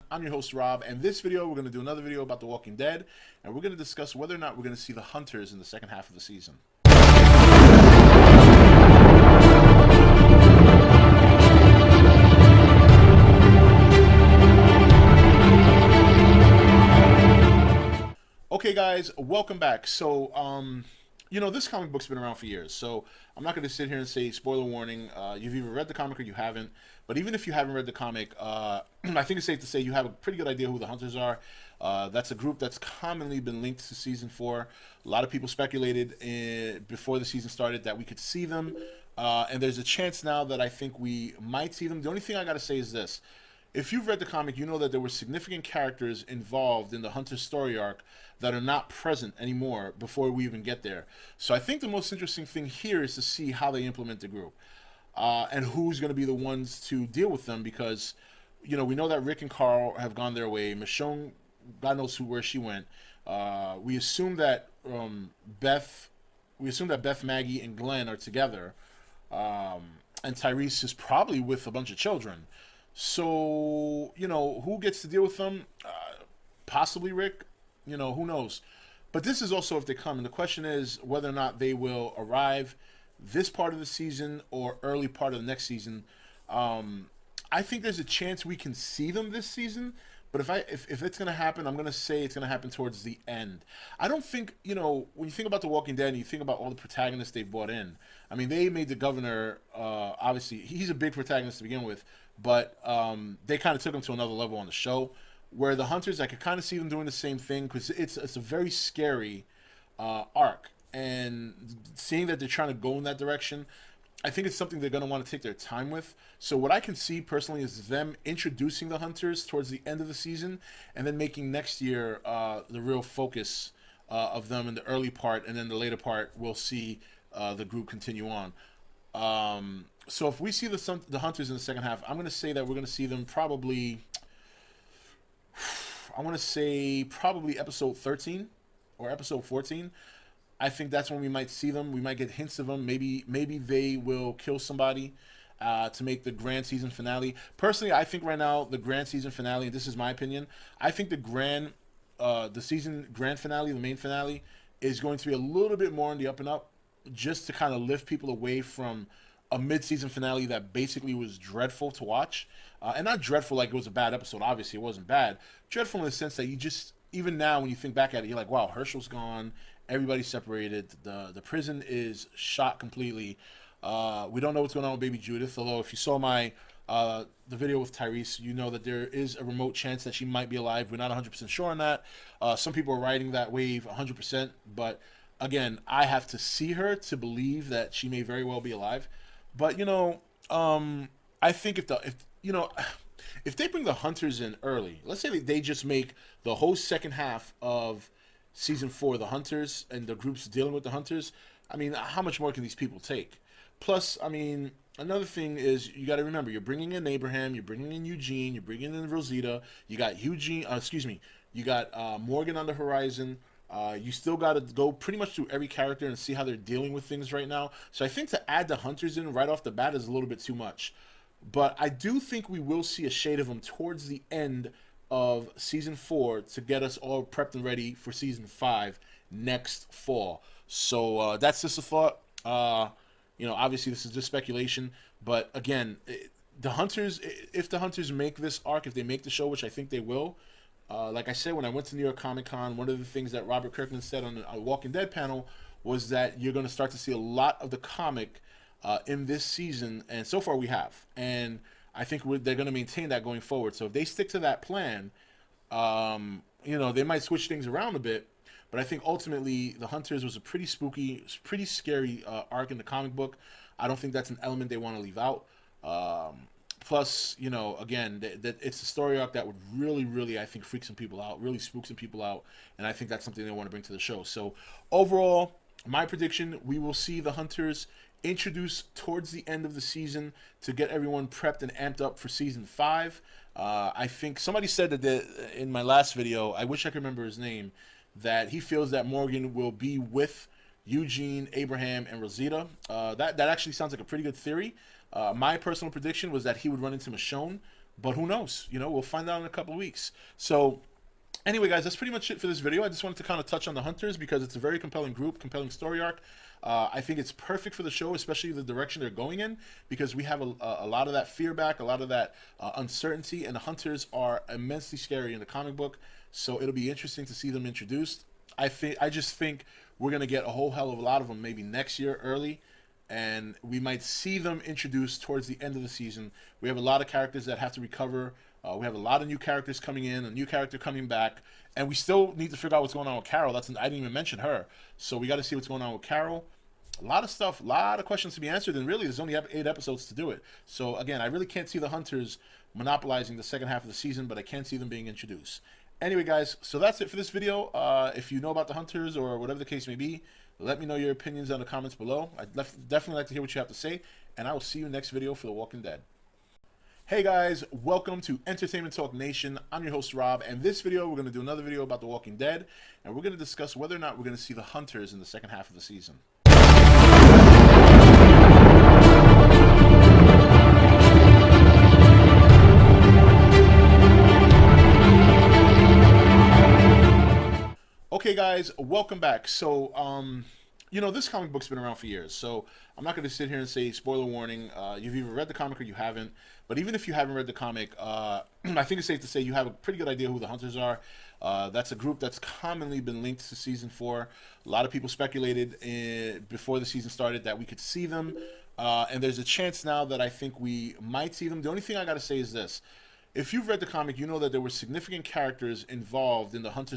I'm your host, Rob, and this video, we're going to do another video about The Walking Dead, and we're going to discuss whether or not we're going to see the Hunters in the second half of the season. Okay, guys, welcome back. So, this comic book's been around for years, so I'm not going to sit here and say, spoiler warning, you've either read the comic or you haven't. But even if you haven't read the comic, I think it's safe to say you have a pretty good idea who the Hunters are. That's a group that's commonly been linked to Season 4. A lot of people speculated before the season started that we could see them, and there's a chance now that I think we might see them. The only thing I got to say is this. If you've read the comic, you know that there were significant characters involved in the Hunter story arc that are not present anymore before we even get there. So I think the most interesting thing here is to see how they implement the group and who's going to be the ones to deal with them because, we know that Rick and Carl have gone their way. Michonne, God knows where she went. We assume that Beth, Maggie, and Glenn are together, and Tyrese is probably with a bunch of children. So, who gets to deal with them? Possibly Rick. Who knows? But this is also if they come. And the question is whether or not they will arrive this part of the season or early part of the next season. I think there's a chance we can see them this season. But if it's going to happen, I'm going to say it's going to happen towards the end. I don't think, when you think about The Walking Dead and you think about all the protagonists they've brought in, I mean, they made the governor, obviously, he's a big protagonist to begin with, but they kind of took him to another level on the show. Where the Hunters, I could kind of see them doing the same thing because it's a very scary arc. And seeing that they're trying to go in that direction, I think it's something they're going to want to take their time with. So what I can see personally is them introducing the Hunters towards the end of the season and then making next year the real focus of them in the early part. And then the later part, we'll see the group continue on. So if we see the Hunters in the second half, I'm going to say that we're going to see them probably, I want to say probably episode 13 or episode 14. I think that's when we might see them. We might get hints of them. Maybe they will kill somebody to make the grand season finale. Personally, I think right now the grand season finale, and this is my opinion, I think the season grand finale, the main finale, is going to be a little bit more in the up and up, just to kind of lift people away from a mid-season finale that basically was dreadful to watch. And not dreadful like it was a bad episode. Obviously, it wasn't bad. Dreadful in the sense that you just, even now when you think back at it, you're like, wow, Herschel's gone. Everybody's separated. The prison is shot completely. We don't know what's going on with baby Judith, although if you saw the video with Tyrese, you know that there is a remote chance that she might be alive. We're not 100% sure on that. Some people are riding that wave 100%, but again, I have to see her to believe that she may very well be alive. But I think if they bring the Hunters in early, let's say they just make the whole second half of season 4 the Hunters and the groups dealing with the Hunters, I mean, how much more can these people take? Plus, I mean, another thing is you got to remember you're bringing in Abraham, you're bringing in Eugene, you're bringing in Rosita, you got you got Morgan on the horizon. You still got to go pretty much through every character and see how they're dealing with things right now. So I think to add the Hunters in right off the bat is a little bit too much. But I do think we will see a shade of them towards the end of season 4 to get us all prepped and ready for season 5 next fall. So that's just a thought. Obviously this is just speculation. But again, the Hunters, if the Hunters make this arc, if they make the show, which I think they will, like I said, when I went to New York Comic Con, one of the things that Robert Kirkman said on the Walking Dead panel was that you're going to start to see a lot of the comic in this season, and so far we have. And I think they're going to maintain that going forward. So if they stick to that plan, they might switch things around a bit. But I think ultimately the Hunters was a pretty spooky, pretty scary arc in the comic book. I don't think that's an element they want to leave out. Plus, again, that it's a story arc that would really, really, I think, freak some people out, really spook some people out, and I think that's something they want to bring to the show. So, overall, my prediction, we will see the Hunters introduced towards the end of the season to get everyone prepped and amped up for season 5. I think somebody said that in my last video, I wish I could remember his name, that he feels that Morgan will be with Eugene, Abraham, and Rosita. That actually sounds like a pretty good theory. My personal prediction was that he would run into Michonne but who knows? You know, we'll find out in a couple of weeks. So anyway, guys, that's pretty much it for this video. I just wanted to kind of touch on the Hunters because it's a very compelling group, compelling story arc. I think it's perfect for the show, especially the direction they're going in, because we have a lot of that fear back, a lot of that uncertainty, and the Hunters are immensely scary in the comic book. So it'll be interesting to see them introduced. I just think we're gonna get a whole hell of a lot of them maybe next year early, and we might see them introduced towards the end of the season. We have a lot of characters that have to recover. We have a lot of new characters coming in, a new character coming back, and we still need to figure out what's going on with Carol. I didn't even mention her, so we got to see what's going on with Carol. A lot of stuff, a lot of questions to be answered, and really, there's only 8 episodes to do it. So again, I really can't see the Hunters monopolizing the second half of the season, but I can see them being introduced. Anyway, guys, so that's it for this video. If you know about the Hunters or whatever the case may be, let me know your opinions in the comments below. I'd definitely like to hear what you have to say, and I will see you next video for The Walking Dead. Hey guys, welcome to Entertainment Talk Nation. I'm your host Rob, and this video we're going to do another video about The Walking Dead, and we're going to discuss whether or not we're going to see the Hunters in the second half of the season. Okay guys, welcome back. So, you know, this comic book's been around for years, so I'm not going to sit here and say, spoiler warning, you've either read the comic or you haven't. But even if you haven't read the comic, I think it's safe to say you have a pretty good idea who the Hunters are. That's a group that's commonly been linked to Season 4. A lot of people speculated before the season started that we could see them. And there's a chance now that I think we might see them. The only thing I got to say is this. If you've read the comic, you know that there were significant characters involved in the Hunters